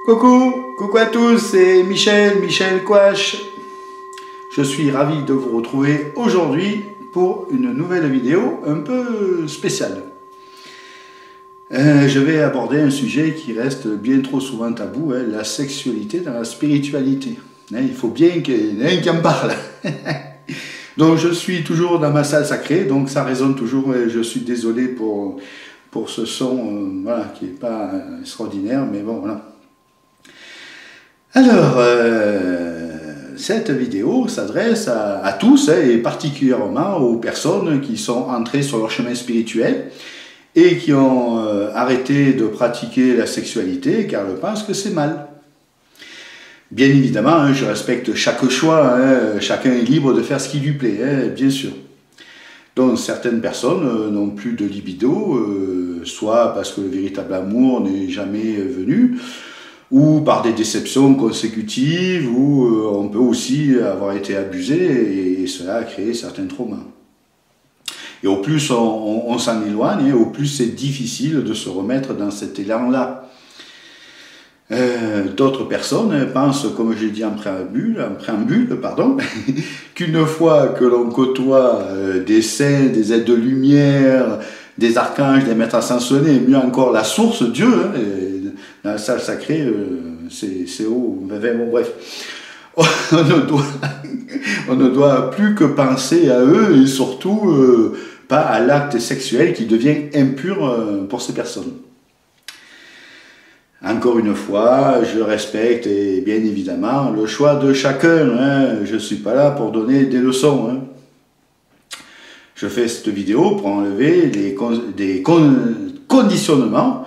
Coucou à tous, c'est Michel Quash. Je suis ravi de vous retrouver aujourd'hui pour une nouvelle vidéo un peu spéciale. Je vais aborder un sujet qui reste bien trop souvent tabou, la sexualité dans la spiritualité. Il faut bien qu'il y en ait un qui en parle. Donc je suis toujours dans ma salle sacrée, donc ça résonne toujours, et je suis désolé pour ce son voilà, qui n'est pas extraordinaire, mais bon voilà. Alors, cette vidéo s'adresse à tous, et particulièrement aux personnes qui sont entrées sur leur chemin spirituel et qui ont arrêté de pratiquer la sexualité car elles pensent que c'est mal. Bien évidemment, je respecte chaque choix, chacun est libre de faire ce qui lui plaît, bien sûr. Donc certaines personnes n'ont plus de libido, soit parce que le véritable amour n'est jamais venu, ou par des déceptions consécutives, ou on peut aussi avoir été abusé, et cela a créé certains traumas. Et au plus on s'en éloigne, au plus c'est difficile de se remettre dans cet élan-là. D'autres personnes pensent, comme j'ai dit en préambule, qu'une fois que l'on côtoie des saints, des êtres de lumière, des archanges, des maîtres ascensionnés, et mieux encore la source, Dieu, dans la salle sacrée, c'est haut, bref. On ne doit plus que penser à eux et surtout pas à l'acte sexuel qui devient impur pour ces personnes. Encore une fois, je respecte et bien évidemment le choix de chacun. Je ne suis pas là pour donner des leçons. Je fais cette vidéo pour enlever des conditionnements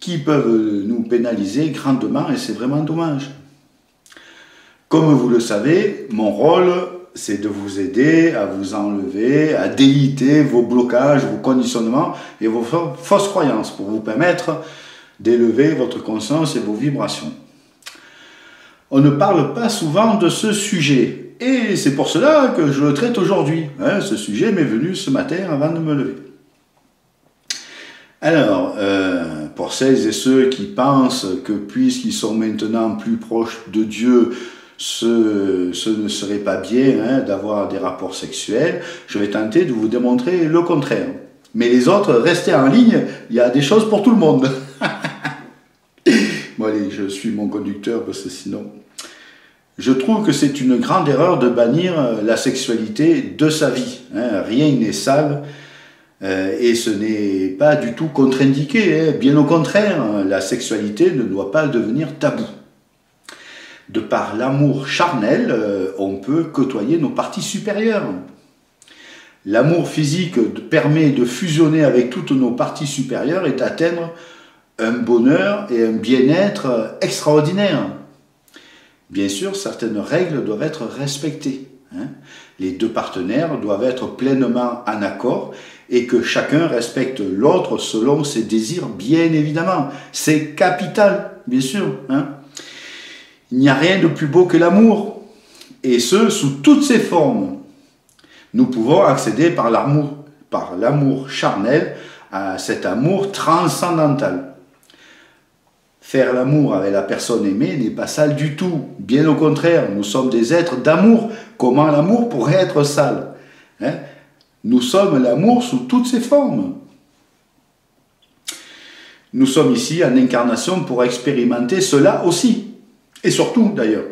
qui peuvent nous pénaliser grandement et c'est vraiment dommage. Comme vous le savez, mon rôle, c'est de vous aider à vous enlever, à déliter vos blocages, vos conditionnements et vos fausses croyances pour vous permettre d'élever votre conscience et vos vibrations. On ne parle pas souvent de ce sujet et c'est pour cela que je le traite aujourd'hui. Ce sujet m'est venu ce matin avant de me lever. Alors, pour celles et ceux qui pensent que puisqu'ils sont maintenant plus proches de Dieu, ce ne serait pas bien d'avoir des rapports sexuels, je vais tenter de vous démontrer le contraire. Mais les autres, restez en ligne, il y a des choses pour tout le monde. Bon allez, je suis mon conducteur parce que sinon... Je trouve que c'est une grande erreur de bannir la sexualité de sa vie. Rien n'est sale et ce n'est pas du tout contre-indiqué. Bien au contraire, la sexualité ne doit pas devenir tabou. De par l'amour charnel, on peut côtoyer nos parties supérieures. L'amour physique permet de fusionner avec toutes nos parties supérieures et d'atteindre un bonheur et un bien-être extraordinaire. Bien sûr, certaines règles doivent être respectées. Les deux partenaires doivent être pleinement en accord et que chacun respecte l'autre selon ses désirs, bien évidemment. C'est capital, bien sûr. Il n'y a rien de plus beau que l'amour, et ce, sous toutes ses formes. Nous pouvons accéder par l'amour charnel à cet amour transcendantal. Faire l'amour avec la personne aimée n'est pas sale du tout. Bien au contraire, nous sommes des êtres d'amour. Comment l'amour pourrait être sale? Nous sommes l'amour sous toutes ses formes. Nous sommes ici en incarnation pour expérimenter cela aussi. Et surtout, d'ailleurs.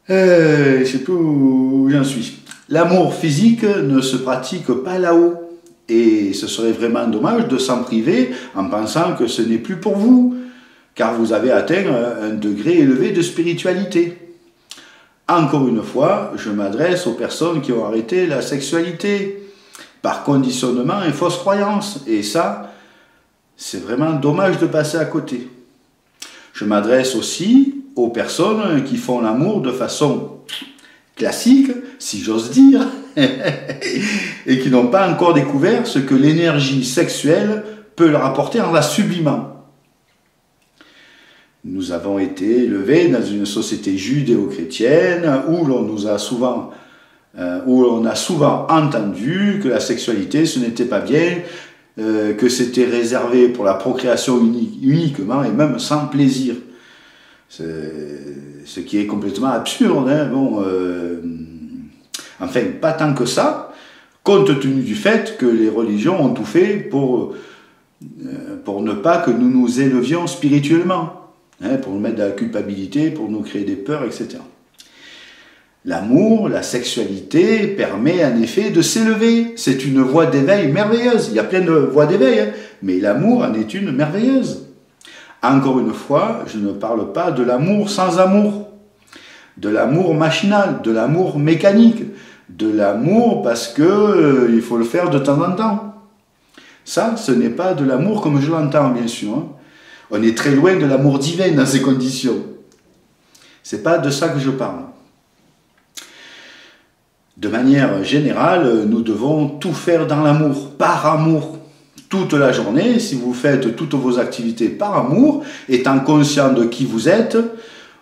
Je ne sais plus où j'en suis. L'amour physique ne se pratique pas là-haut. Et ce serait vraiment dommage de s'en priver en pensant que ce n'est plus pour vous, car vous avez atteint un degré élevé de spiritualité. Encore une fois, je m'adresse aux personnes qui ont arrêté la sexualité par conditionnement et fausse croyance. Et ça, c'est vraiment dommage de passer à côté. Je m'adresse aussi aux personnes qui font l'amour de façon classique, si j'ose dire, et qui n'ont pas encore découvert ce que l'énergie sexuelle peut leur apporter en la sublimant. Nous avons été élevés dans une société judéo-chrétienne où l'on a souvent entendu que la sexualité ce n'était pas bien, que c'était réservé pour la procréation uniquement et même sans plaisir. Ce qui est complètement absurde. Hein. Bon, enfin, pas tant que ça, compte tenu du fait que les religions ont tout fait pour ne pas que nous nous élevions spirituellement, hein, pour nous mettre de la culpabilité, pour nous créer des peurs, etc. L'amour, la sexualité permet en effet de s'élever. C'est une voie d'éveil merveilleuse. Il y a plein de voies d'éveil, hein, mais l'amour en est une merveilleuse. Encore une fois, je ne parle pas de l'amour sans amour, de l'amour machinal, de l'amour mécanique, de l'amour parce que il faut le faire de temps en temps. Ça, ce n'est pas de l'amour comme je l'entends, bien sûr. Hein. On est très loin de l'amour divin dans ces conditions. C'est pas de ça que je parle. De manière générale, nous devons tout faire dans l'amour, par amour. Toute la journée, si vous faites toutes vos activités par amour, étant conscient de qui vous êtes,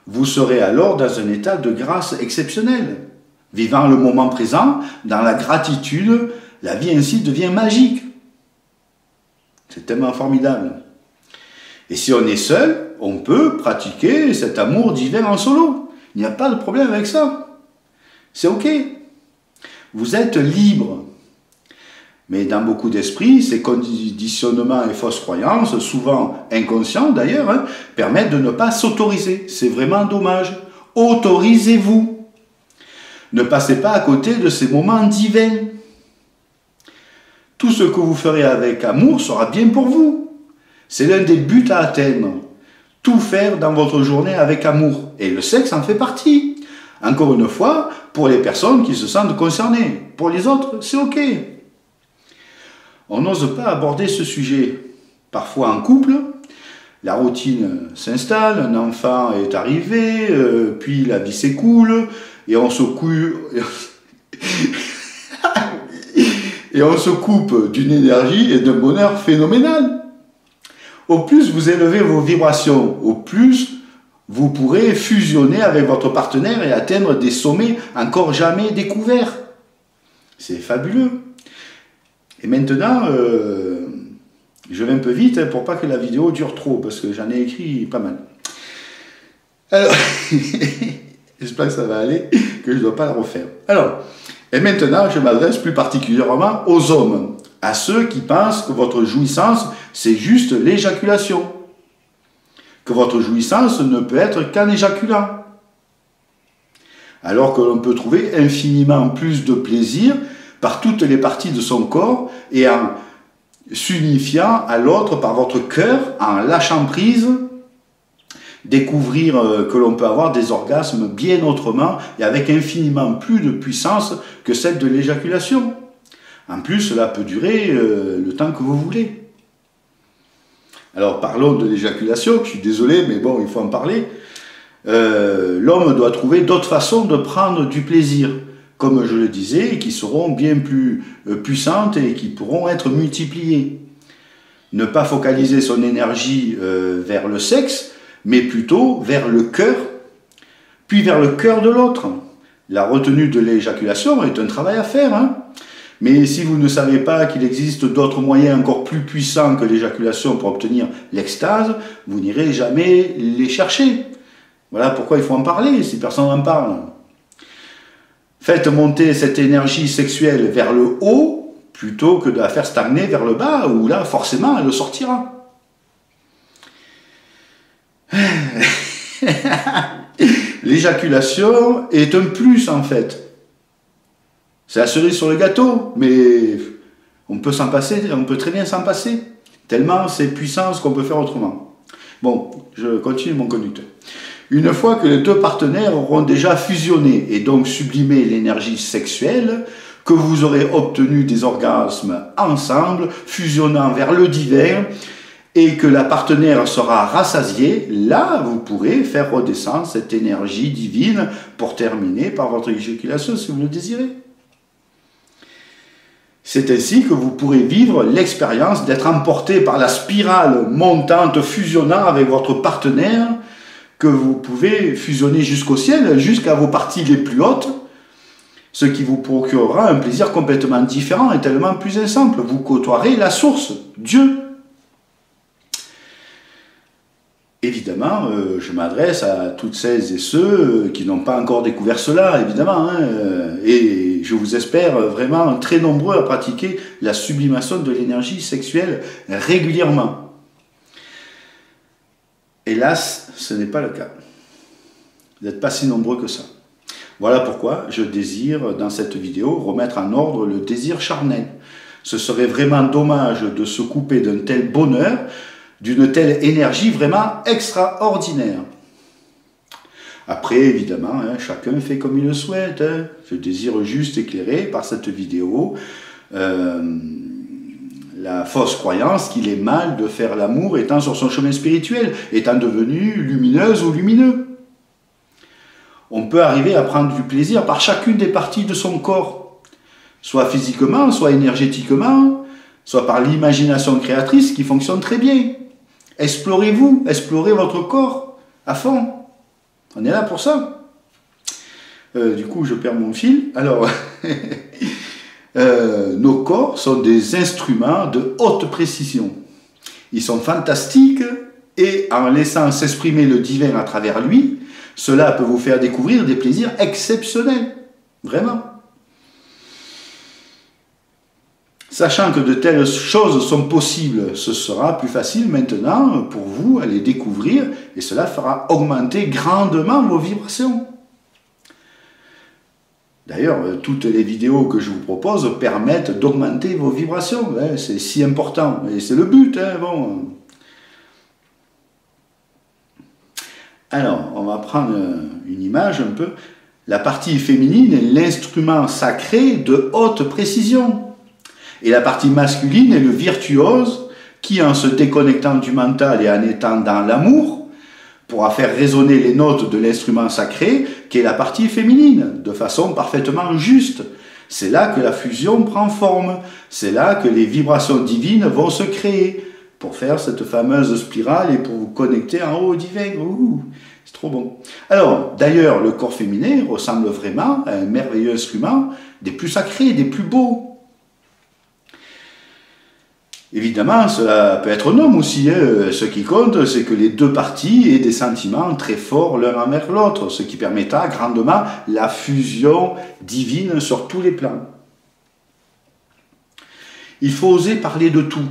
vous serez alors dans un état de grâce exceptionnel. Vivant le moment présent, dans la gratitude, la vie ainsi devient magique. C'est tellement formidable. Et si on est seul, on peut pratiquer cet amour divin en solo. Il n'y a pas de problème avec ça. C'est ok. Vous êtes libre. Mais dans beaucoup d'esprits, ces conditionnements et fausses croyances, souvent inconscients d'ailleurs, hein, permettent de ne pas s'autoriser. C'est vraiment dommage. Autorisez-vous. Ne passez pas à côté de ces moments divins. Tout ce que vous ferez avec amour sera bien pour vous. C'est l'un des buts à atteindre. Tout faire dans votre journée avec amour. Et le sexe en fait partie. Encore une fois, pour les personnes qui se sentent concernées. Pour les autres, c'est ok. On n'ose pas aborder ce sujet. Parfois en couple, la routine s'installe, un enfant est arrivé, puis la vie s'écoule, et on se coupe d'une énergie et d'un bonheur phénoménal. Au plus vous élevez vos vibrations, au plus vous pourrez fusionner avec votre partenaire et atteindre des sommets encore jamais découverts. C'est fabuleux. Et maintenant, je vais un peu vite pour pas que la vidéo dure trop, parce que j'en ai écrit pas mal. Alors, j'espère que ça va aller, que je ne dois pas la refaire. Alors, et maintenant, je m'adresse plus particulièrement aux hommes, à ceux qui pensent que votre jouissance, c'est juste l'éjaculation. Que votre jouissance ne peut être qu'en éjaculant. Alors que l'on peut trouver infiniment plus de plaisir par toutes les parties de son corps et en s'unifiant à l'autre par votre cœur, en lâchant prise, découvrir que l'on peut avoir des orgasmes bien autrement et avec infiniment plus de puissance que celle de l'éjaculation. En plus, cela peut durer le temps que vous voulez. Alors parlons de l'éjaculation, je suis désolé, mais bon, il faut en parler. L'homme doit trouver d'autres façons de prendre du plaisir, comme je le disais, qui seront bien plus puissantes et qui pourront être multipliées. Ne pas focaliser son énergie vers le sexe, mais plutôt vers le cœur, puis vers le cœur de l'autre. La retenue de l'éjaculation est un travail à faire, hein. Mais si vous ne savez pas qu'il existe d'autres moyens encore plus puissants que l'éjaculation pour obtenir l'extase, vous n'irez jamais les chercher. Voilà pourquoi il faut en parler, si personne n'en parle. Faites monter cette énergie sexuelle vers le haut, plutôt que de la faire stagner vers le bas, où là, forcément, elle sortira. L'éjaculation est un plus, en fait. C'est la cerise sur le gâteau, mais on peut s'en passer, on peut très bien s'en passer, tellement c'est puissant ce qu'on peut faire autrement. Bon, je continue mon conducteur. Une fois que les deux partenaires auront déjà fusionné et donc sublimé l'énergie sexuelle, que vous aurez obtenu des orgasmes ensemble, fusionnant vers le divin, et que la partenaire sera rassasiée, là vous pourrez faire redescendre cette énergie divine pour terminer par votre éjaculation si vous le désirez. C'est ainsi que vous pourrez vivre l'expérience d'être emporté par la spirale montante fusionnant avec votre partenaire, que vous pouvez fusionner jusqu'au ciel, jusqu'à vos parties les plus hautes, ce qui vous procurera un plaisir complètement différent et tellement plus simple. Vous côtoierez la source, Dieu. Évidemment, je m'adresse à toutes celles et ceux qui n'ont pas encore découvert cela, évidemment, hein, et je vous espère vraiment très nombreux à pratiquer la sublimation de l'énergie sexuelle régulièrement. Hélas, ce n'est pas le cas. Vous n'êtes pas si nombreux que ça. Voilà pourquoi je désire, dans cette vidéo, remettre en ordre le désir charnel. Ce serait vraiment dommage de se couper d'un tel bonheur, d'une telle énergie vraiment extraordinaire. Après, évidemment, hein, chacun fait comme il le souhaite. Hein. Je désire juste éclairer par cette vidéo la fausse croyance qu'il est mal de faire l'amour étant sur son chemin spirituel, étant devenu lumineuse ou lumineux. On peut arriver à prendre du plaisir par chacune des parties de son corps, soit physiquement, soit énergétiquement, soit par l'imagination créatrice qui fonctionne très bien. Explorez-vous, explorez votre corps à fond. On est là pour ça. Du coup, je perds mon fil. Alors, nos corps sont des instruments de haute précision. Ils sont fantastiques et en laissant s'exprimer le divin à travers lui, cela peut vous faire découvrir des plaisirs exceptionnels. Vraiment. Sachant que de telles choses sont possibles, ce sera plus facile maintenant pour vous à les découvrir et cela fera augmenter grandement vos vibrations. D'ailleurs, toutes les vidéos que je vous propose permettent d'augmenter vos vibrations. Hein, c'est si important et c'est le but. Hein, bon. Alors, on va prendre une image un peu. La partie féminine est l'instrument sacré de haute précision. Et la partie masculine est le virtuose qui, en se déconnectant du mental et en étant dans l'amour, pourra faire résonner les notes de l'instrument sacré, qui est la partie féminine, de façon parfaitement juste. C'est là que la fusion prend forme. C'est là que les vibrations divines vont se créer pour faire cette fameuse spirale et pour vous connecter en haut au divin. C'est trop bon. Alors, d'ailleurs, le corps féminin ressemble vraiment à un merveilleux instrument, des plus sacrés, des plus beaux. Évidemment, cela peut être un homme aussi. Hein. Ce qui compte, c'est que les deux parties aient des sentiments très forts l'un envers l'autre, ce qui permettra grandement la fusion divine sur tous les plans. Il faut oser parler de tout.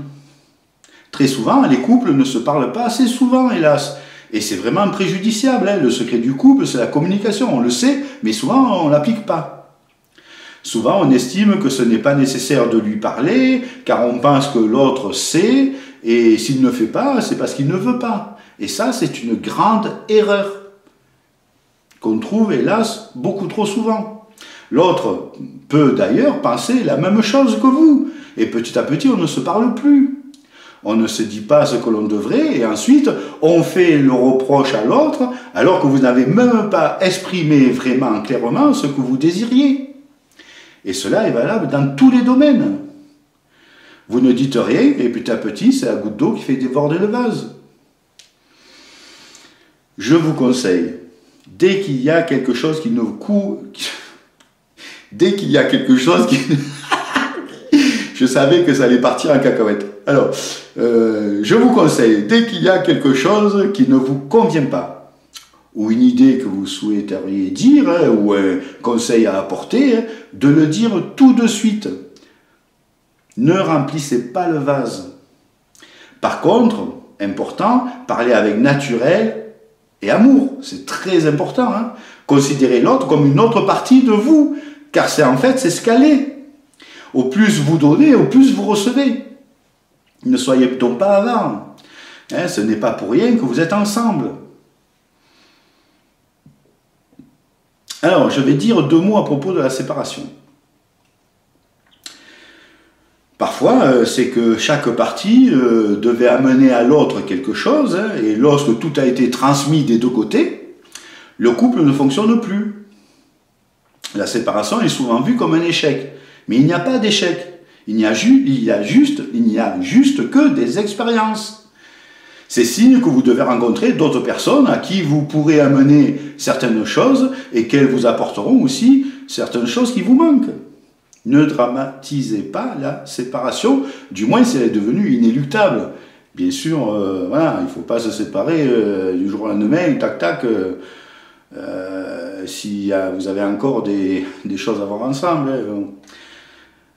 Très souvent, les couples ne se parlent pas assez souvent, hélas. Et c'est vraiment préjudiciable. Hein. Le secret du couple, c'est la communication. On le sait, mais souvent, on ne l'applique pas. Souvent, on estime que ce n'est pas nécessaire de lui parler, car on pense que l'autre sait, et s'il ne fait pas, c'est parce qu'il ne veut pas. Et ça, c'est une grande erreur, qu'on trouve, hélas, beaucoup trop souvent. L'autre peut d'ailleurs penser la même chose que vous, et petit à petit, on ne se parle plus. On ne se dit pas ce que l'on devrait, et ensuite, on fait le reproche à l'autre, alors que vous n'avez même pas exprimé vraiment clairement ce que vous désiriez. Et cela est valable dans tous les domaines. Vous ne dites rien, et petit à petit, c'est la goutte d'eau qui fait déborder le vase. Je vous conseille, dès qu'il y a quelque chose qui ne vous dès qu'il y a quelque chose qui... Je savais que ça allait partir en cacahuète. Alors, je vous conseille, dès qu'il y a quelque chose qui ne vous convient pas, ou une idée que vous souhaiteriez dire, hein, ou un conseil à apporter, hein, de le dire tout de suite. Ne remplissez pas le vase. Par contre, important, parlez avec naturel et amour. C'est très important. Hein. Considérez l'autre comme une autre partie de vous, car c'est en fait, c'est ce qu'elle est. Au plus vous donnez, au plus vous recevez. Ne soyez donc pas avare. Hein, ce n'est pas pour rien que vous êtes ensemble. Alors, je vais dire 2 mots à propos de la séparation. Parfois, c'est que chaque partie devait amener à l'autre quelque chose, hein, et lorsque tout a été transmis des deux côtés, le couple ne fonctionne plus. La séparation est souvent vue comme un échec. Mais il n'y a pas d'échec. Il n'y a juste que des expériences. C'est signe que vous devez rencontrer d'autres personnes à qui vous pourrez amener certaines choses et qu'elles vous apporteront aussi certaines choses qui vous manquent. Ne dramatisez pas la séparation, du moins si elle est devenue inéluctable. Bien sûr, voilà, il ne faut pas se séparer du jour au lendemain, tac tac, si vous avez encore des choses à voir ensemble.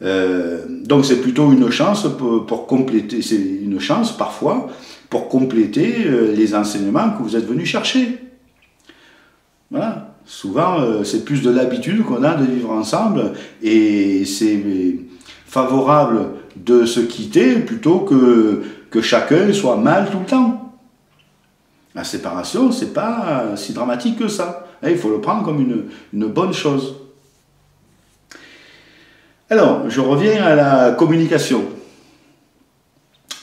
Donc c'est plutôt une chance pour compléter, c'est une chance parfois pour compléter les enseignements que vous êtes venus chercher. Voilà. Souvent, c'est plus de l'habitude qu'on a de vivre ensemble et c'est favorable de se quitter plutôt que chacun soit mal tout le temps. La séparation, c'est pas si dramatique que ça. Il faut le prendre comme une bonne chose. Alors, je reviens à la communication.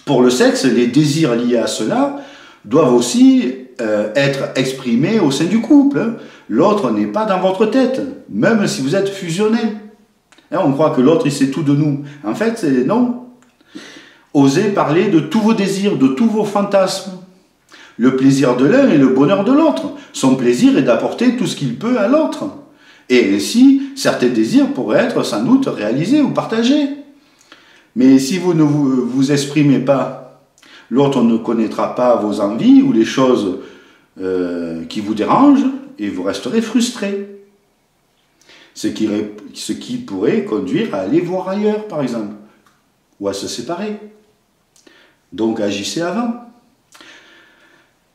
Pour le sexe, les désirs liés à cela doivent aussi être exprimés au sein du couple. L'autre n'est pas dans votre tête, même si vous êtes fusionnels. On croit que l'autre, il sait tout de nous. En fait, c'est non. Osez parler de tous vos désirs, de tous vos fantasmes. Le plaisir de l'un et le bonheur de l'autre. Son plaisir est d'apporter tout ce qu'il peut à l'autre. Et ainsi, certains désirs pourraient être sans doute réalisés ou partagés. Mais si vous ne vous exprimez pas, l'autre ne connaîtra pas vos envies ou les choses qui vous dérangent et vous resterez frustré. Ce qui pourrait conduire à aller voir ailleurs, par exemple, ou à se séparer. Donc agissez avant.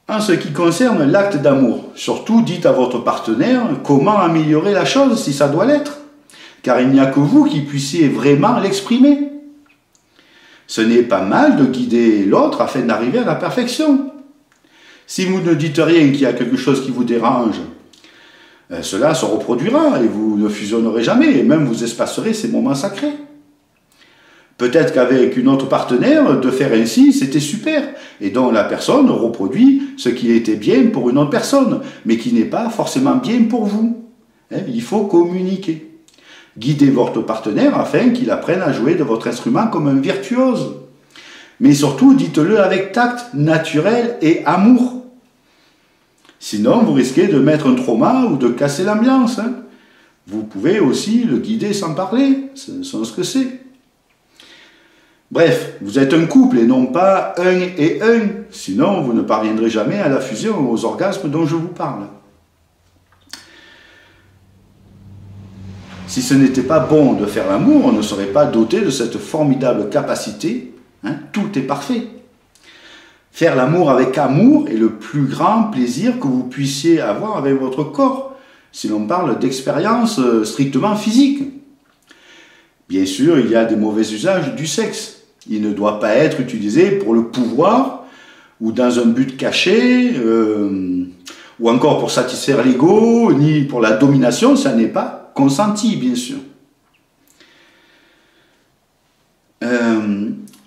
En ce qui concerne l'acte d'amour, surtout dites à votre partenaire comment améliorer la chose si ça doit l'être, car il n'y a que vous qui puissiez vraiment l'exprimer. Ce n'est pas mal de guider l'autre afin d'arriver à la perfection. Si vous ne dites rien qu'il y a quelque chose qui vous dérange, cela se reproduira et vous ne fusionnerez jamais et même vous espacerez ces moments sacrés. Peut-être qu'avec une autre partenaire, de faire ainsi, c'était super. Et donc la personne reproduit ce qui était bien pour une autre personne, mais qui n'est pas forcément bien pour vous. Il faut communiquer. Guidez votre partenaire afin qu'il apprenne à jouer de votre instrument comme un virtuose. Mais surtout, dites-le avec tact, naturel et amour. Sinon, vous risquez de mettre un trauma ou de casser l'ambiance. Vous pouvez aussi le guider sans parler, c'est ce que c'est. Bref, vous êtes un couple et non pas un et un, sinon vous ne parviendrez jamais à la fusion ou aux orgasmes dont je vous parle. Si ce n'était pas bon de faire l'amour, on ne serait pas doté de cette formidable capacité. Tout est parfait. Faire l'amour avec amour est le plus grand plaisir que vous puissiez avoir avec votre corps, si l'on parle d'expérience strictement physique. Bien sûr, il y a des mauvais usages du sexe. Il ne doit pas être utilisé pour le pouvoir ou dans un but caché ou encore pour satisfaire l'ego ni pour la domination, ça n'est pas consenti, bien sûr.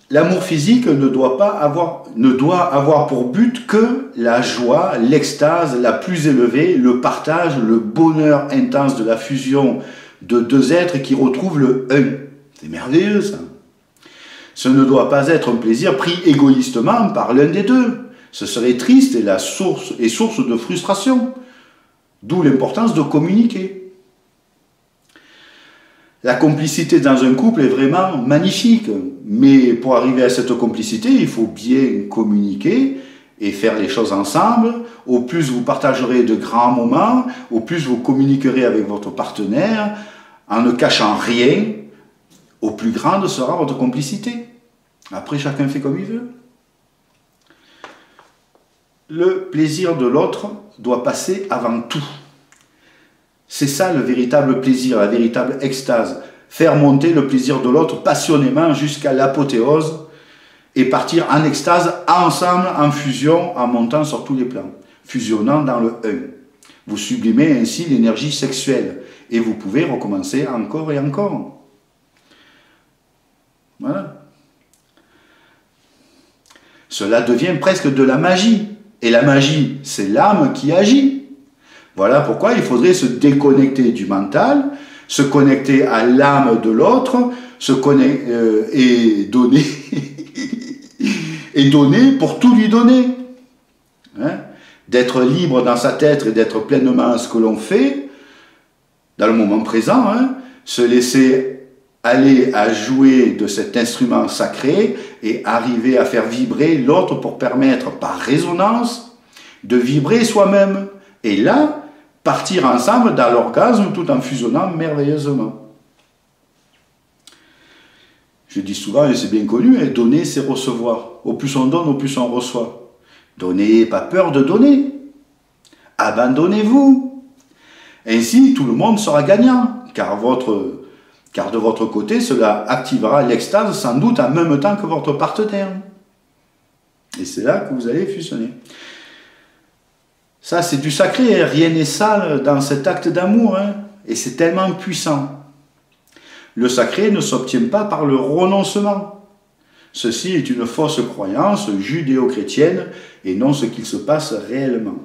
L'amour physique ne doit avoir pour but que la joie, l'extase la plus élevée, le partage, le bonheur intense de la fusion de deux êtres qui retrouvent le un. C'est merveilleux ça. Ce ne doit pas être un plaisir pris égoïstement par l'un des deux. Ce serait triste et source de frustration. D'où l'importance de communiquer. La complicité dans un couple est vraiment magnifique. Mais pour arriver à cette complicité, il faut bien communiquer et faire les choses ensemble. Au plus vous partagerez de grands moments, au plus vous communiquerez avec votre partenaire, en ne cachant rien, au plus grande sera votre complicité. Après, chacun fait comme il veut. Le plaisir de l'autre doit passer avant tout. C'est ça le véritable plaisir, la véritable extase. Faire monter le plaisir de l'autre passionnément jusqu'à l'apothéose et partir en extase ensemble, en fusion, en montant sur tous les plans, fusionnant dans le un. Vous sublimez ainsi l'énergie sexuelle et vous pouvez recommencer encore et encore. Voilà. Cela devient presque de la magie. Et la magie, c'est l'âme qui agit. Voilà pourquoi il faudrait se déconnecter du mental, se connecter à l'âme de l'autre, et donner, et donner pour tout lui donner. D'être libre dans sa tête et d'être pleinement ce que l'on fait, dans le moment présent, hein, se laisser aller à jouer de cet instrument sacré et arriver à faire vibrer l'autre pour permettre par résonance de vibrer soi-même. Et là, partir ensemble dans l'orgasme tout en fusionnant merveilleusement. Je dis souvent, et c'est bien connu, hein, donner c'est recevoir. Au plus on donne, au plus on reçoit. Donnez, pas peur de donner. Abandonnez-vous. Ainsi, tout le monde sera gagnant, car de votre côté, cela activera l'extase sans doute en même temps que votre partenaire. Et c'est là que vous allez fusionner. Ça, c'est du sacré, hein. Rien n'est sale dans cet acte d'amour, hein. Et c'est tellement puissant. Le sacré ne s'obtient pas par le renoncement. Ceci est une fausse croyance judéo-chrétienne et non ce qu'il se passe réellement.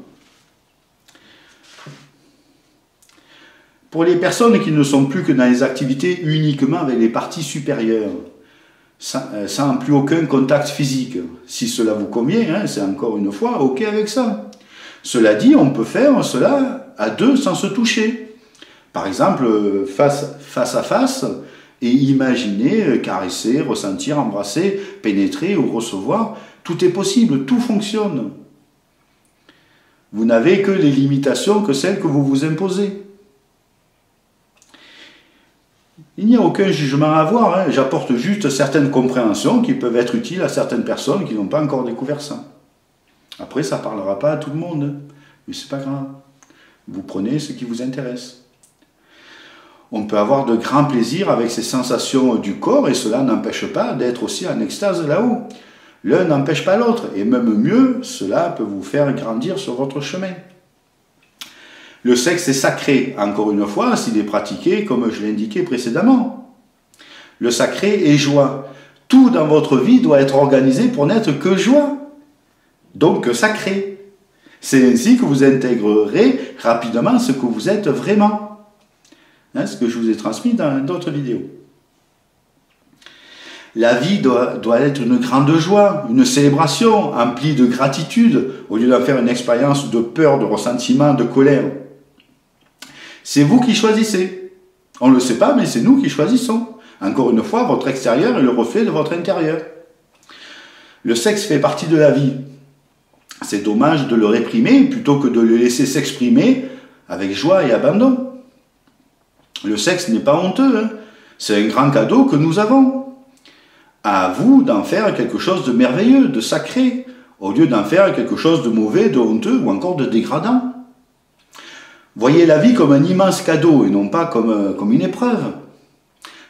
Pour les personnes qui ne sont plus que dans les activités uniquement avec les parties supérieures, sans plus aucun contact physique, si cela vous convient, hein, c'est encore une fois ok avec ça. Cela dit, on peut faire cela à deux sans se toucher. Par exemple, face à face, et imaginer, caresser, ressentir, embrasser, pénétrer ou recevoir, tout est possible, tout fonctionne. Vous n'avez que les limitations que celles que vous vous imposez. Il n'y a aucun jugement à avoir, hein. J'apporte juste certaines compréhensions qui peuvent être utiles à certaines personnes qui n'ont pas encore découvert ça. Après, ça ne parlera pas à tout le monde, mais ce n'est pas grave. Vous prenez ce qui vous intéresse. On peut avoir de grands plaisirs avec ces sensations du corps et cela n'empêche pas d'être aussi en extase là-haut. L'un n'empêche pas l'autre et même mieux, cela peut vous faire grandir sur votre chemin. Le sexe est sacré, encore une fois, s'il est pratiqué comme je l'ai indiqué précédemment. Le sacré est joie. Tout dans votre vie doit être organisé pour n'être que joie. Donc sacré. C'est ainsi que vous intégrerez rapidement ce que vous êtes vraiment. Hein, ce que je vous ai transmis dans d'autres vidéos. La vie doit être une grande joie, une célébration, emplie de gratitude, au lieu d'en faire une expérience de peur, de ressentiment, de colère. C'est vous qui choisissez. On ne le sait pas, mais c'est nous qui choisissons. Encore une fois, votre extérieur est le reflet de votre intérieur. Le sexe fait partie de la vie. C'est dommage de le réprimer plutôt que de le laisser s'exprimer avec joie et abandon. Le sexe n'est pas honteux, hein. C'est un grand cadeau que nous avons. À vous d'en faire quelque chose de merveilleux, de sacré, au lieu d'en faire quelque chose de mauvais, de honteux ou encore de dégradant. Voyez la vie comme un immense cadeau et non pas comme une épreuve.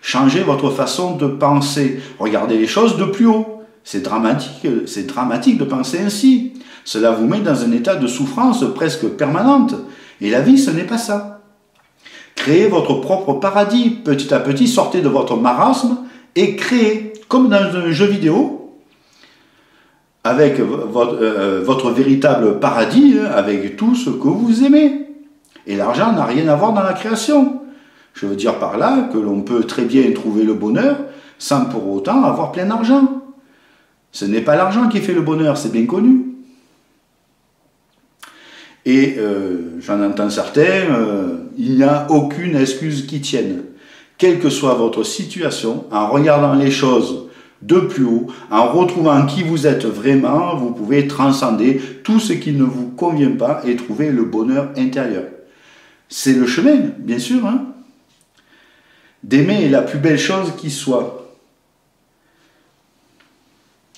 Changez votre façon de penser. Regardez les choses de plus haut. C'est dramatique de penser ainsi. Cela vous met dans un état de souffrance presque permanente. Et la vie, ce n'est pas ça. Créez votre propre paradis. Petit à petit, sortez de votre marasme et créez, comme dans un jeu vidéo, avec votre véritable paradis, avec tout ce que vous aimez. Et l'argent n'a rien à voir dans la création. Je veux dire par là que l'on peut très bien trouver le bonheur sans pour autant avoir plein d'argent. Ce n'est pas l'argent qui fait le bonheur, c'est bien connu. Et j'en entends certains, il n'y a aucune excuse qui tienne. Quelle que soit votre situation, en regardant les choses de plus haut, en retrouvant qui vous êtes vraiment, vous pouvez transcender tout ce qui ne vous convient pas et trouver le bonheur intérieur. C'est le chemin, bien sûr. Hein. D'aimer est la plus belle chose qui soit.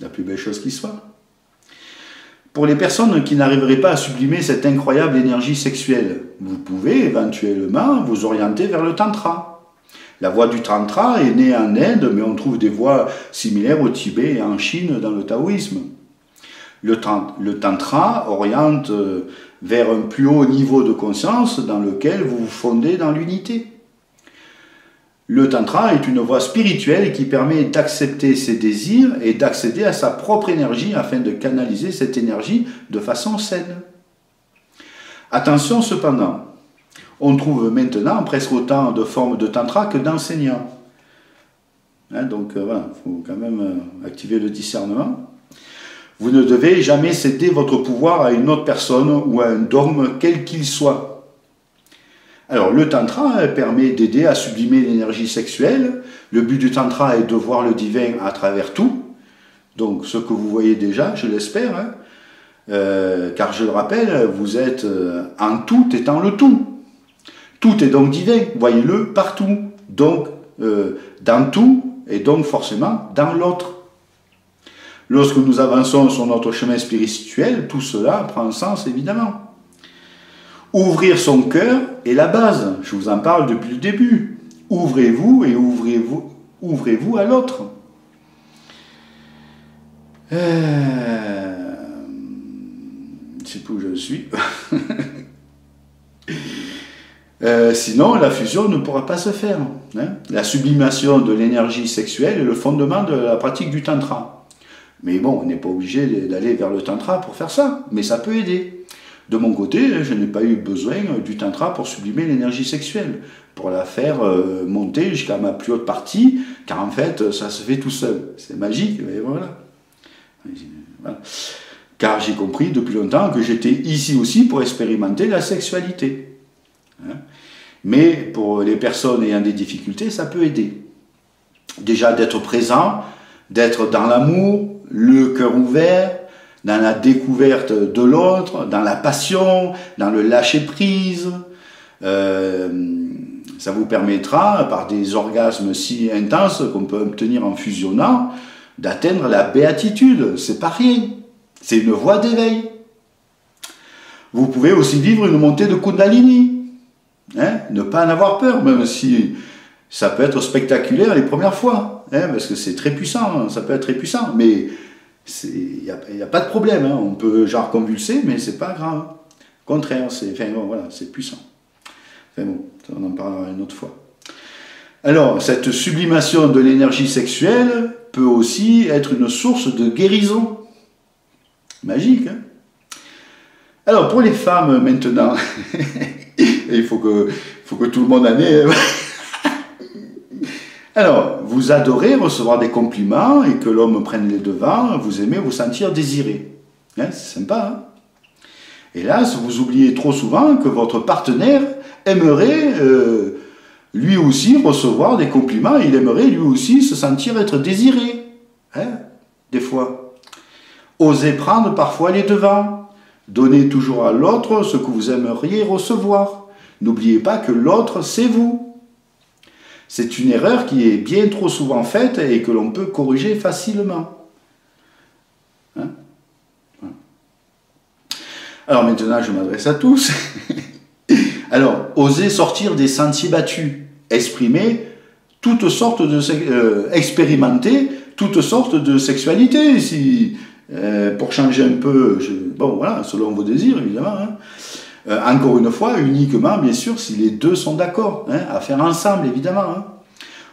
La plus belle chose qui soit. Pour les personnes qui n'arriveraient pas à sublimer cette incroyable énergie sexuelle, vous pouvez éventuellement vous orienter vers le tantra. La voie du tantra est née en Inde, mais on trouve des voies similaires au Tibet et en Chine dans le taoïsme. Le tantra oriente vers un plus haut niveau de conscience dans lequel vous vous fondez dans l'unité. Le tantra est une voie spirituelle qui permet d'accepter ses désirs et d'accéder à sa propre énergie afin de canaliser cette énergie de façon saine. Attention cependant, on trouve maintenant presque autant de formes de tantra que d'enseignants. Hein, donc voilà, il faut quand même activer le discernement. Vous ne devez jamais céder votre pouvoir à une autre personne ou à un dogme quel qu'il soit. Alors, le tantra permet d'aider à sublimer l'énergie sexuelle. Le but du tantra est de voir le divin à travers tout. Donc, ce que vous voyez déjà, je l'espère, hein, car je le rappelle, vous êtes en tout étant le tout. Tout est donc divin, voyez-le partout. Donc, dans tout, et donc forcément dans l'autre. Lorsque nous avançons sur notre chemin spirituel, tout cela prend sens évidemment. Ouvrir son cœur est la base, je vous en parle depuis le début. Ouvrez-vous et ouvrez-vous à l'autre. Je ne sais plus où je suis. Sinon, la fusion ne pourra pas se faire. Hein. La sublimation de l'énergie sexuelle est le fondement de la pratique du tantra. Mais bon, on n'est pas obligé d'aller vers le tantra pour faire ça, mais ça peut aider. De mon côté, je n'ai pas eu besoin du tantra pour sublimer l'énergie sexuelle, pour la faire monter jusqu'à ma plus haute partie, car en fait, ça se fait tout seul. C'est magique, mais voilà. Car j'ai compris depuis longtemps que j'étais ici aussi pour expérimenter la sexualité. Hein. Mais pour les personnes ayant des difficultés, ça peut aider. Déjà d'être présent, d'être dans l'amour, le cœur ouvert, dans la découverte de l'autre, dans la passion, dans le lâcher-prise. Ça vous permettra, par des orgasmes si intenses qu'on peut obtenir en fusionnant, d'atteindre la béatitude. C'est pas rien. C'est une voie d'éveil. Vous pouvez aussi vivre une montée de Kundalini. Hein? Ne pas en avoir peur, même si ça peut être spectaculaire les premières fois. Hein? Parce que c'est très puissant, ça peut être très puissant. Mais il n'y a pas de problème, hein. On peut genre convulser, mais c'est pas grave. Au contraire, c'est voilà, puissant. Enfin bon, on en parlera une autre fois. Alors, cette sublimation de l'énergie sexuelle peut aussi être une source de guérison. Magique, hein. Alors, pour les femmes maintenant, il faut que tout le monde en ait. Alors, vous adorez recevoir des compliments et que l'homme prenne les devants, vous aimez vous sentir désiré. Hein, c'est sympa, hein. Hélas, vous oubliez trop souvent que votre partenaire aimerait lui aussi recevoir des compliments, il aimerait lui aussi se sentir être désiré. Hein, des fois. Osez prendre parfois les devants. Donnez toujours à l'autre ce que vous aimeriez recevoir. N'oubliez pas que l'autre, c'est vous. C'est une erreur qui est bien trop souvent faite et que l'on peut corriger facilement. Hein? Alors maintenant, je m'adresse à tous. Alors, osez sortir des sentiers battus. Exprimer toutes sortes de... expérimenter toutes sortes de sexualité. Si, pour changer un peu, bon voilà, selon vos désirs évidemment. Hein. Encore une fois, uniquement, bien sûr, si les deux sont d'accord, hein, à faire ensemble, évidemment. Hein.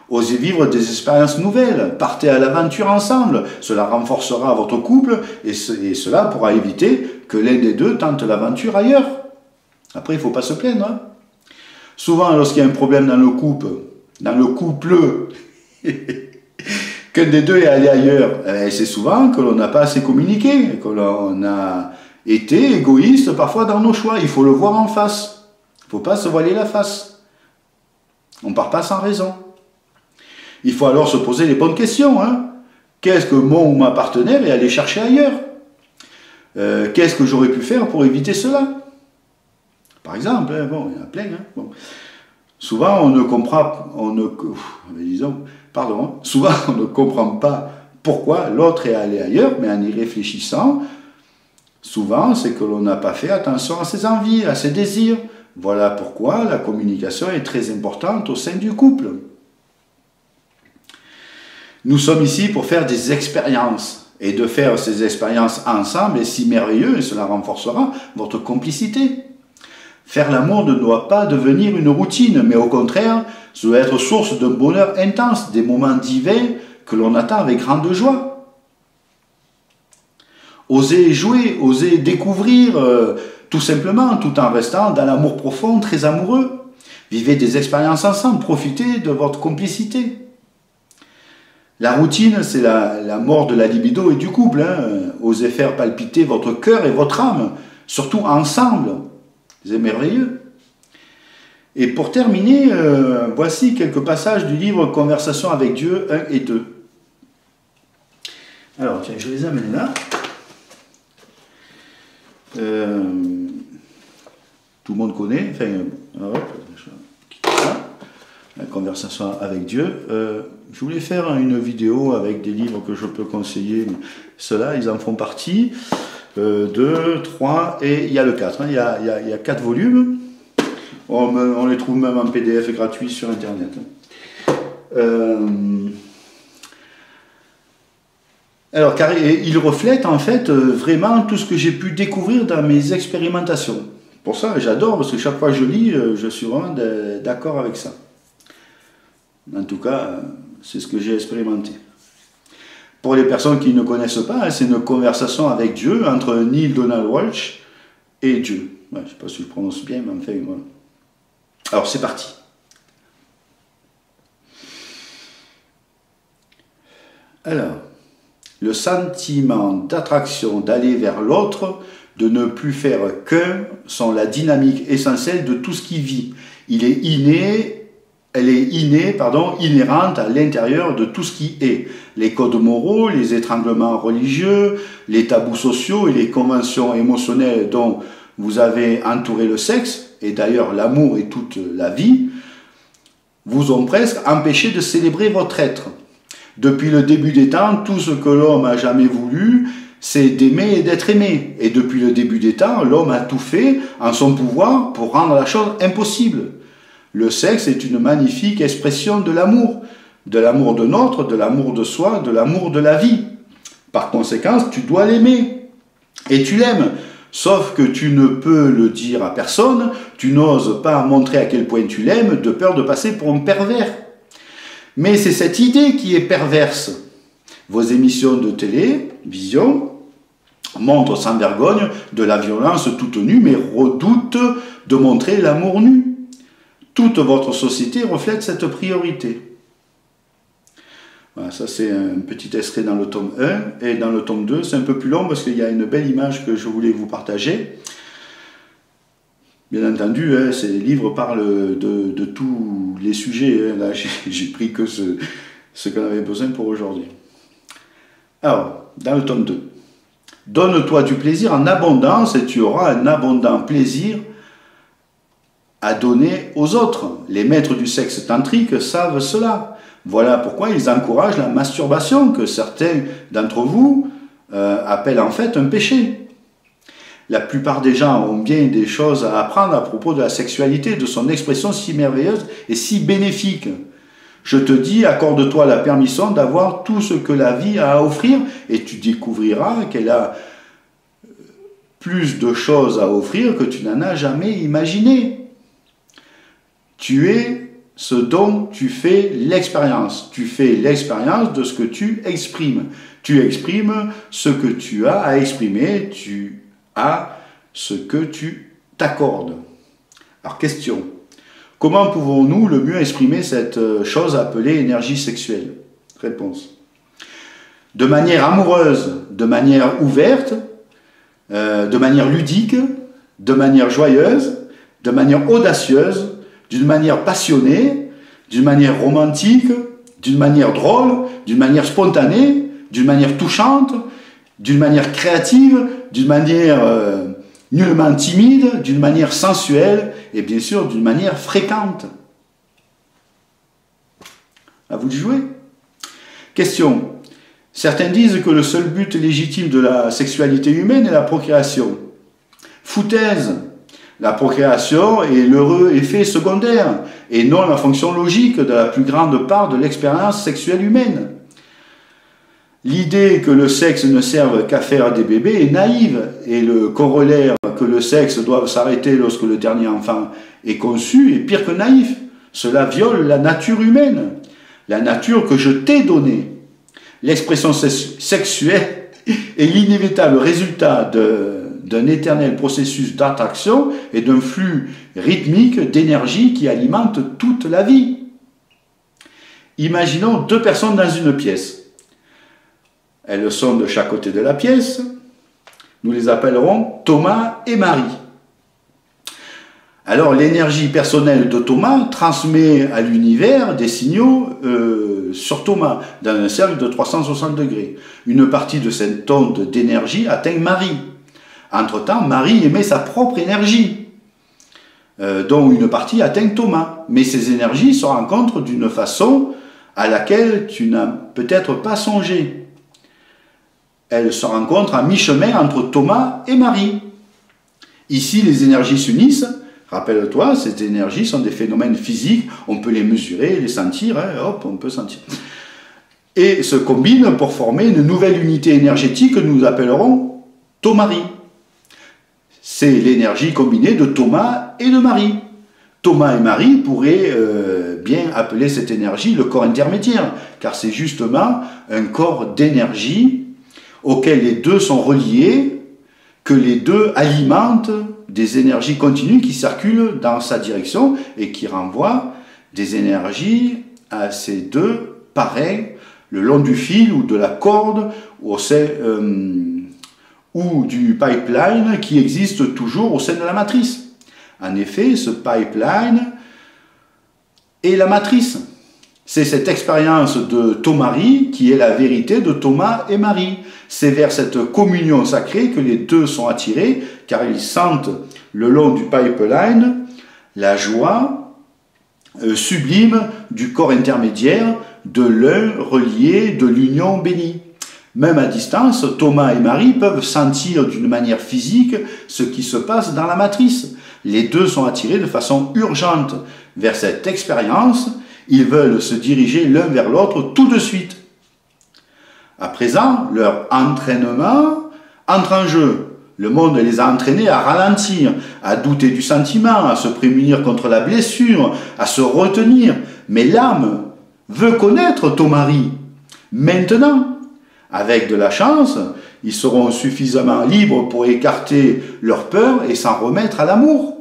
Osez vivre des expériences nouvelles, partez à l'aventure ensemble, cela renforcera votre couple et cela pourra éviter que l'un des deux tente l'aventure ailleurs. Après, il ne faut pas se plaindre. Hein. Souvent, lorsqu'il y a un problème dans le couple, qu'un des deux est allé ailleurs, c'est souvent que l'on n'a pas assez communiqué, que l'on a été égoïste parfois dans nos choix. Il faut le voir en face. Il ne faut pas se voiler la face. On ne part pas sans raison. Il faut alors se poser les bonnes questions. Hein. Qu'est-ce que mon ou ma partenaire est allé chercher ailleurs? Qu'est-ce que j'aurais pu faire pour éviter cela? Par exemple, hein, bon, il y en a plein. Hein, bon. Souvent, on ne comprend pas pourquoi l'autre est allé ailleurs, mais en y réfléchissant, souvent, c'est que l'on n'a pas fait attention à ses envies, à ses désirs. Voilà pourquoi la communication est très importante au sein du couple. Nous sommes ici pour faire des expériences. Et de faire ces expériences ensemble est si merveilleux et cela renforcera votre complicité. Faire l'amour ne doit pas devenir une routine, mais au contraire, ça doit être source d'un bonheur intense, des moments divins que l'on attend avec grande joie. Osez jouer, osez découvrir, tout simplement, tout en restant dans l'amour profond, très amoureux. Vivez des expériences ensemble, profitez de votre complicité. La routine, c'est la mort de la libido et du couple. Hein. Osez faire palpiter votre cœur et votre âme, surtout ensemble. C'est merveilleux. Et pour terminer, voici quelques passages du livre Conversation avec Dieu 1 et 2. Alors, tiens, je les amène là. Tout le monde connaît, enfin, hop, la conversation avec Dieu. Je voulais faire une vidéo avec des livres que je peux conseiller, mais ceux-là, ils en font partie. 2, 3, et il y a le 4. Hein. Il y a 4 volumes. On les trouve même en PDF gratuit sur Internet. Alors, car il reflète en fait vraiment tout ce que j'ai pu découvrir dans mes expérimentations. Pour ça, j'adore, parce que chaque fois que je lis, je suis vraiment d'accord avec ça. En tout cas, c'est ce que j'ai expérimenté. Pour les personnes qui ne connaissent pas, c'est une conversation avec Dieu entre Neale Donald Walsch et Dieu. Ouais, je ne sais pas si je prononce bien, mais enfin, voilà. Alors, c'est parti. Alors, le sentiment d'attraction, d'aller vers l'autre, de ne plus faire qu'un, sont la dynamique essentielle de tout ce qui vit. Elle est inhérente à l'intérieur de tout ce qui est. Les codes moraux, les étranglements religieux, les tabous sociaux et les conventions émotionnelles dont vous avez entouré le sexe, et d'ailleurs l'amour et toute la vie, vous ont presque empêché de célébrer votre être. Depuis le début des temps, tout ce que l'homme a jamais voulu, c'est d'aimer et d'être aimé. Et depuis le début des temps, l'homme a tout fait en son pouvoir pour rendre la chose impossible. Le sexe est une magnifique expression de l'amour de l'autre, de l'amour de soi, de l'amour de la vie. Par conséquent, tu dois l'aimer. Et tu l'aimes. Sauf que tu ne peux le dire à personne, tu n'oses pas montrer à quel point tu l'aimes, de peur de passer pour un pervers. Mais c'est cette idée qui est perverse. Vos émissions de télévision montrent sans vergogne de la violence toute nue, mais redoutent de montrer l'amour nu. Toute votre société reflète cette priorité. Voilà, ça c'est un petit extrait dans le tome 1, et dans le tome 2, c'est un peu plus long parce qu'il y a une belle image que je voulais vous partager. Bien entendu, ces livres parlent de tous les sujets. Là, j'ai pris que ce qu'on avait besoin pour aujourd'hui. Alors, dans le tome 2, donne-toi du plaisir en abondance et tu auras un abondant plaisir à donner aux autres. Les maîtres du sexe tantrique savent cela. Voilà pourquoi ils encouragent la masturbation, que certains d'entre vous appellent en fait un péché. La plupart des gens ont bien des choses à apprendre à propos de la sexualité, de son expression si merveilleuse et si bénéfique. Je te dis, accorde-toi la permission d'avoir tout ce que la vie a à offrir et tu découvriras qu'elle a plus de choses à offrir que tu n'en as jamais imaginé. Tu es ce dont tu fais l'expérience. Tu fais l'expérience de ce que tu exprimes. Tu exprimes ce que tu as à exprimer. Tu as ce que tu t'accordes. Alors, question. Comment pouvons-nous le mieux exprimer cette chose appelée énergie sexuelle? Réponse. De manière amoureuse, de manière ouverte, de manière ludique, de manière joyeuse, de manière audacieuse, d'une manière passionnée, d'une manière romantique, d'une manière drôle, d'une manière spontanée, d'une manière touchante, d'une manière créative, d'une manière nullement timide, d'une manière sensuelle et bien sûr d'une manière fréquente. À vous de jouer. Question. Certains disent que le seul but légitime de la sexualité humaine est la procréation. Foutaise. La procréation est l'heureux effet secondaire et non la fonction logique de la plus grande part de l'expérience sexuelle humaine. L'idée que le sexe ne serve qu'à faire des bébés est naïve et le corollaire que le sexe doit s'arrêter lorsque le dernier enfant est conçu est pire que naïf. Cela viole la nature humaine, la nature que je t'ai donnée. L'expression sexuelle est l'inévitable résultat d'un éternel processus d'attraction et d'un flux rythmique d'énergie qui alimente toute la vie. Imaginons deux personnes dans une pièce. Elles sont de chaque côté de la pièce. Nous les appellerons Thomas et Marie. Alors l'énergie personnelle de Thomas transmet à l'univers des signaux sur Thomas, dans un cercle de 360 degrés. Une partie de cette onde d'énergie atteint Marie. Entre-temps, Marie émet sa propre énergie, dont une partie atteint Thomas. Mais ces énergies se rencontrent d'une façon à laquelle tu n'as peut-être pas songé. Elles se rencontrent à mi-chemin entre Thomas et Marie. Ici, les énergies s'unissent. Rappelle-toi, ces énergies sont des phénomènes physiques, on peut les mesurer, les sentir, hein, hop, on peut sentir. Et se combinent pour former une nouvelle unité énergétique que nous appellerons Thomarie. C'est l'énergie combinée de Thomas et de Marie. Thomas et Marie pourraient bien appeler cette énergie le corps intermédiaire, car c'est justement un corps d'énergie auquel les deux sont reliés, que les deux alimentent des énergies continues qui circulent dans sa direction et qui renvoient des énergies à ces deux pareils le long du fil ou de la corde ou du pipeline qui existe toujours au sein de la matrice. En effet, ce pipeline est la matrice. C'est cette expérience de Thomarie qui est la vérité de Thomas et Marie. C'est vers cette communion sacrée que les deux sont attirés, car ils sentent le long du pipeline la joie sublime du corps intermédiaire, de l'un relié, de l'union bénie. Même à distance, Thomas et Marie peuvent sentir d'une manière physique ce qui se passe dans la matrice. Les deux sont attirés de façon urgente vers cette expérience. Ils veulent se diriger l'un vers l'autre tout de suite. À présent, leur entraînement entre en jeu. Le monde les a entraînés à ralentir, à douter du sentiment, à se prémunir contre la blessure, à se retenir. Mais l'âme veut connaître Thomarie. Maintenant, avec de la chance, ils seront suffisamment libres pour écarter leur peur et s'en remettre à l'amour.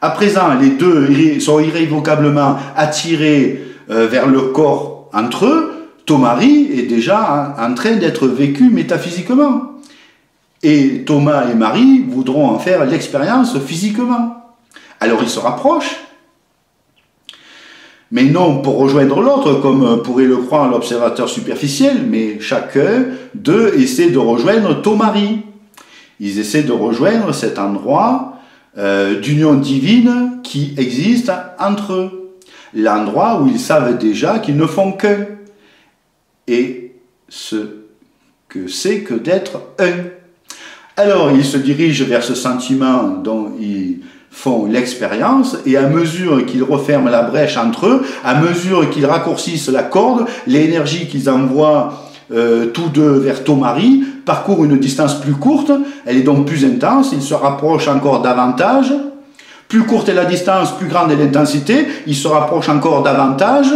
À présent, les deux sont irrévocablement attirés vers le corps entre eux. Thomarie est déjà en train d'être vécu métaphysiquement. Et Thomas et Marie voudront en faire l'expérience physiquement. Alors ils se rapprochent, mais non pour rejoindre l'autre, comme pourrait le croire l'observateur superficiel, mais chacun d'eux essaie de rejoindre Thomarie. Ils essaient de rejoindre cet endroit d'union divine qui existe entre eux. L'endroit où ils savent déjà qu'ils ne font qu'un. Et ce que c'est que d'être un. Alors ils se dirigent vers ce sentiment dont ils font l'expérience, et à mesure qu'ils referment la brèche entre eux, à mesure qu'ils raccourcissent la corde, l'énergie qu'ils envoient tous deux vers Thomarie parcourt une distance plus courte, elle est donc plus intense, ils se rapprochent encore davantage. Plus courte est la distance, plus grande est l'intensité, ils se rapprochent encore davantage.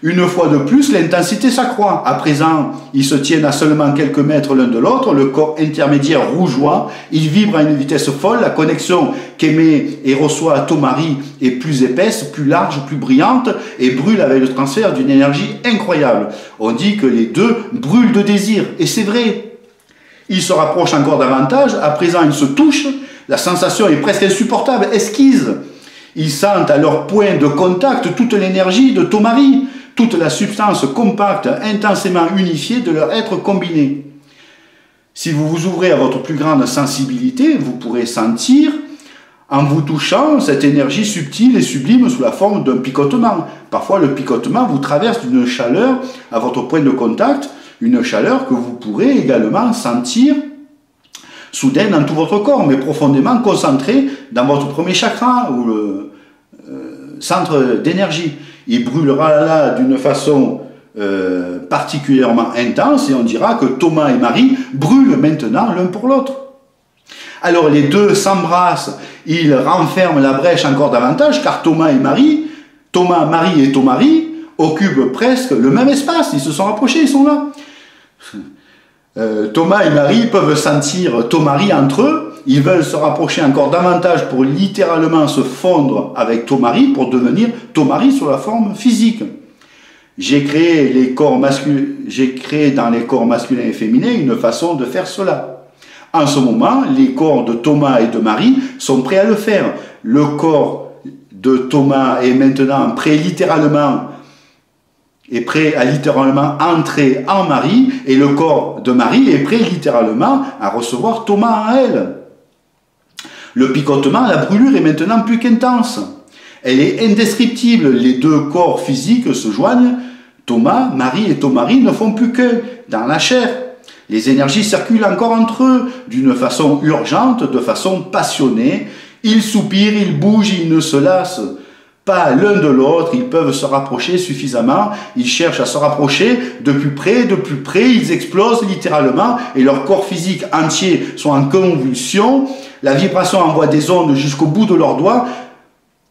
Une fois de plus, l'intensité s'accroît. À présent, ils se tiennent à seulement quelques mètres l'un de l'autre, le corps intermédiaire rougeoie, il vibre à une vitesse folle, la connexion qu'émet et reçoit Thomarie est plus épaisse, plus large, plus brillante, et brûle avec le transfert d'une énergie incroyable. On dit que les deux brûlent de désir, et c'est vrai. Ils se rapprochent encore davantage, à présent ils se touchent, la sensation est presque insupportable, esquisse. Ils sentent à leur point de contact toute l'énergie de Thomarie, toute la substance compacte, intensément unifiée de leur être combiné. Si vous vous ouvrez à votre plus grande sensibilité, vous pourrez sentir, en vous touchant, cette énergie subtile et sublime sous la forme d'un picotement. Parfois, le picotement vous traverse d'une chaleur à votre point de contact, une chaleur que vous pourrez également sentir soudain dans tout votre corps, mais profondément concentrée dans votre premier chakra, ou le centre d'énergie. Il brûlera là d'une façon particulièrement intense, et on dira que Thomas et Marie brûlent maintenant l'un pour l'autre. Alors les deux s'embrassent, ils renferment la brèche encore davantage, car Thomas, Marie et Thomarie occupent presque le même espace, ils se sont rapprochés, ils sont là. Thomas et Marie peuvent sentir Thomarie entre eux, ils veulent se rapprocher encore davantage pour littéralement se fondre avec Thomarie, pour devenir Thomarie sur la forme physique. J'ai créé dans les corps masculins et féminins une façon de faire cela. En ce moment, les corps de Thomas et de Marie sont prêts à le faire. le corps de Thomas est maintenant prêt à littéralement entrer en Marie, et le corps de Marie est prêt littéralement à recevoir Thomas en elle. Le picotement, la brûlure est maintenant plus qu'intense. Elle est indescriptible. Les deux corps physiques se joignent. Thomas, Marie et Thomarie ne font plus qu'un dans la chair. Les énergies circulent encore entre eux d'une façon urgente, de façon passionnée. Ils soupirent, ils bougent, ils ne se lassent pas l'un de l'autre. Ils peuvent se rapprocher suffisamment. Ils cherchent à se rapprocher de plus près. Ils explosent littéralement et leurs corps physiques entiers sont en convulsion. La vibration envoie des ondes jusqu'au bout de leurs doigts.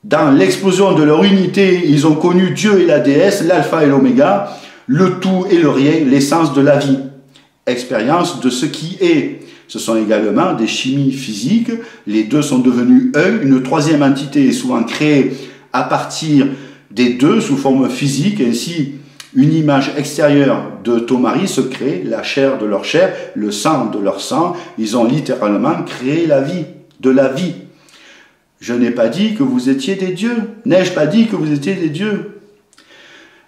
Dans l'explosion de leur unité, ils ont connu Dieu et la déesse, l'alpha et l'oméga, le tout et le rien, l'essence de la vie. Expérience de ce qui est. Ce sont également des chimies physiques. Les deux sont devenus un. Une troisième entité est souvent créée à partir des deux sous forme physique. Ainsi, une image extérieure de Thomarie se crée, la chair de leur chair, le sang de leur sang. Ils ont littéralement créé la vie, de la vie. Je n'ai pas dit que vous étiez des dieux. N'ai-je pas dit que vous étiez des dieux?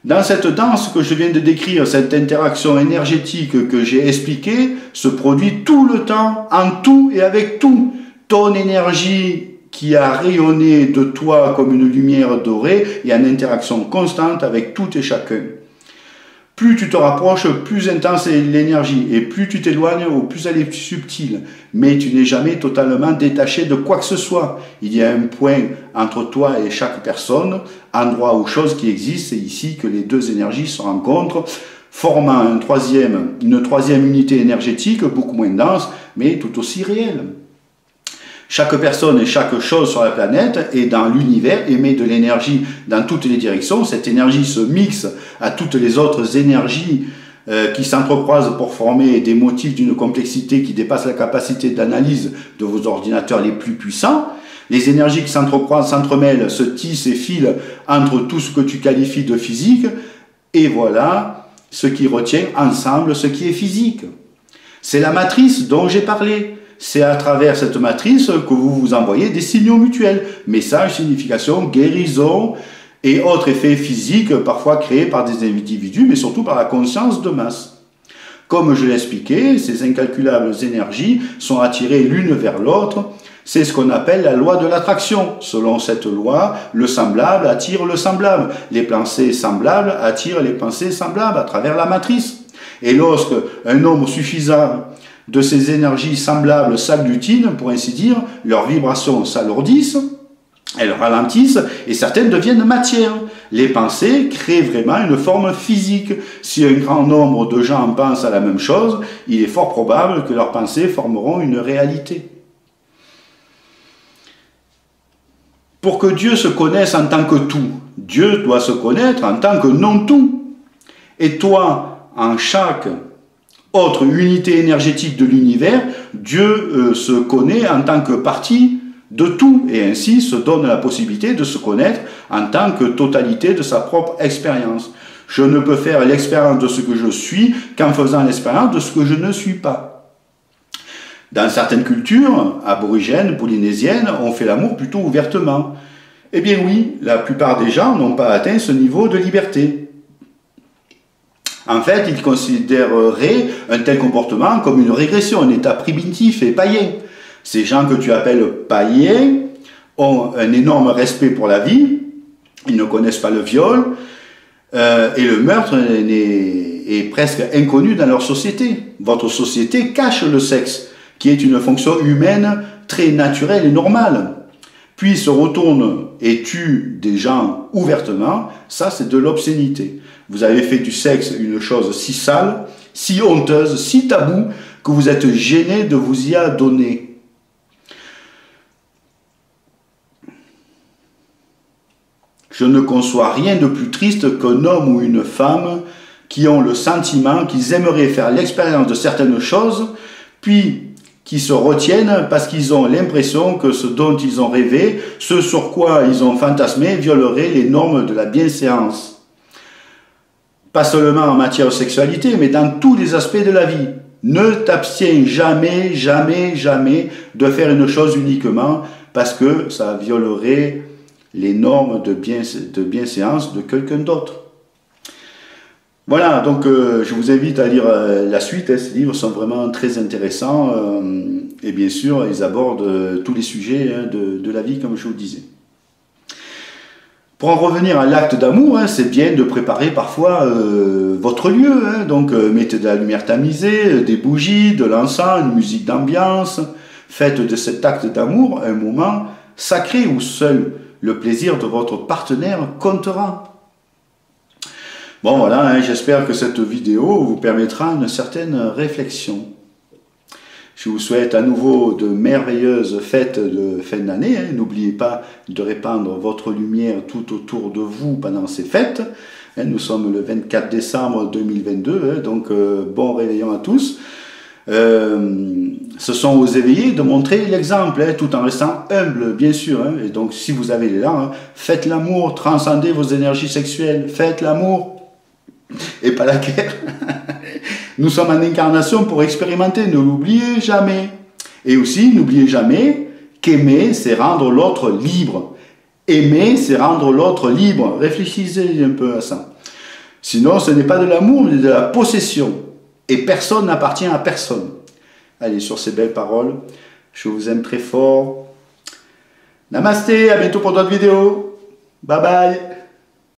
Dans cette danse que je viens de décrire, cette interaction énergétique que j'ai expliquée se produit tout le temps, en tout et avec tout. Ton énergie qui a rayonné de toi comme une lumière dorée est en interaction constante avec tout et chacun. Plus tu te rapproches, plus intense est l'énergie, et plus tu t'éloignes, plus elle est subtile. Mais tu n'es jamais totalement détaché de quoi que ce soit. Il y a un point entre toi et chaque personne, endroit ou chose qui existe. C'est ici que les deux énergies se rencontrent, formant une troisième unité énergétique, beaucoup moins dense, mais tout aussi réelle. Chaque personne et chaque chose sur la planète et dans l'univers émet de l'énergie dans toutes les directions. Cette énergie se mixe à toutes les autres énergies qui s'entrecroisent pour former des motifs d'une complexité qui dépasse la capacité d'analyse de vos ordinateurs les plus puissants. Les énergies qui s'entrecroisent, s'entremêlent, se tissent et filent entre tout ce que tu qualifies de physique. Et voilà ce qui retient ensemble ce qui est physique. C'est la matrice dont j'ai parlé. C'est à travers cette matrice que vous vous envoyez des signaux mutuels, messages, significations, guérisons et autres effets physiques, parfois créés par des individus, mais surtout par la conscience de masse. Comme je l'ai expliqué, ces incalculables énergies sont attirées l'une vers l'autre. C'est ce qu'on appelle la loi de l'attraction. Selon cette loi, le semblable attire le semblable. Les pensées semblables attirent les pensées semblables à travers la matrice. Et lorsque un nombre suffisant de ces énergies semblables s'agglutinent, pour ainsi dire, leurs vibrations s'alourdissent, elles ralentissent et certaines deviennent matière. Les pensées créent vraiment une forme physique. Si un grand nombre de gens pensent à la même chose, il est fort probable que leurs pensées formeront une réalité. Pour que Dieu se connaisse en tant que tout, Dieu doit se connaître en tant que non-tout. Et toi, en chaque autre unité énergétique de l'univers, Dieu se connaît en tant que partie de tout, et ainsi se donne la possibilité de se connaître en tant que totalité de sa propre expérience. Je ne peux faire l'expérience de ce que je suis qu'en faisant l'expérience de ce que je ne suis pas. Dans certaines cultures, aborigènes, polynésiennes, on fait l'amour plutôt ouvertement. Eh bien oui, la plupart des gens n'ont pas atteint ce niveau de liberté. En fait, ils considéreraient un tel comportement comme une régression, un état primitif et païen. Ces gens que tu appelles païens ont un énorme respect pour la vie, ils ne connaissent pas le viol, et le meurtre est presque inconnu dans leur société. Votre société cache le sexe, qui est une fonction humaine très naturelle et normale. Puis se retourne et tue des gens ouvertement, ça c'est de l'obscénité. Vous avez fait du sexe une chose si sale, si honteuse, si taboue, que vous êtes gêné de vous y adonner. Je ne conçois rien de plus triste qu'un homme ou une femme qui ont le sentiment qu'ils aimeraient faire l'expérience de certaines choses, puis qui se retiennent parce qu'ils ont l'impression que ce dont ils ont rêvé, ce sur quoi ils ont fantasmé, violerait les normes de la bienséance. Pas seulement en matière de sexualité, mais dans tous les aspects de la vie. Ne t'abstiens jamais, jamais, jamais de faire une chose uniquement parce que ça violerait les normes de bienséance de quelqu'un d'autre. Voilà, donc je vous invite à lire la suite, hein, ces livres sont vraiment très intéressants, et bien sûr, ils abordent tous les sujets hein, de la vie, comme je vous le disais. Pour en revenir à l'acte d'amour, hein, c'est bien de préparer parfois votre lieu, hein, donc mettez de la lumière tamisée, des bougies, de l'encens, une musique d'ambiance, faites de cet acte d'amour un moment sacré où seul le plaisir de votre partenaire comptera. Bon voilà, hein, j'espère que cette vidéo vous permettra une certaine réflexion. Je vous souhaite à nouveau de merveilleuses fêtes de fin d'année. Hein. N'oubliez pas de répandre votre lumière tout autour de vous pendant ces fêtes. Hein, nous sommes le 24 décembre 2022, hein, donc bon réveillon à tous. Ce sont aux éveillés de montrer l'exemple, hein, tout en restant humble, bien sûr. Hein. Et donc si vous avez l'élan, hein, faites l'amour, transcendez vos énergies sexuelles, faites l'amour. Et pas la guerre. Nous sommes en incarnation pour expérimenter, ne l'oubliez jamais. Et aussi, n'oubliez jamais qu'aimer, c'est rendre l'autre libre. Aimer, c'est rendre l'autre libre. Réfléchissez un peu à ça. Sinon, ce n'est pas de l'amour, mais de la possession. Et personne n'appartient à personne. Allez, sur ces belles paroles, je vous aime très fort. Namasté, à bientôt pour d'autres vidéos. Bye bye.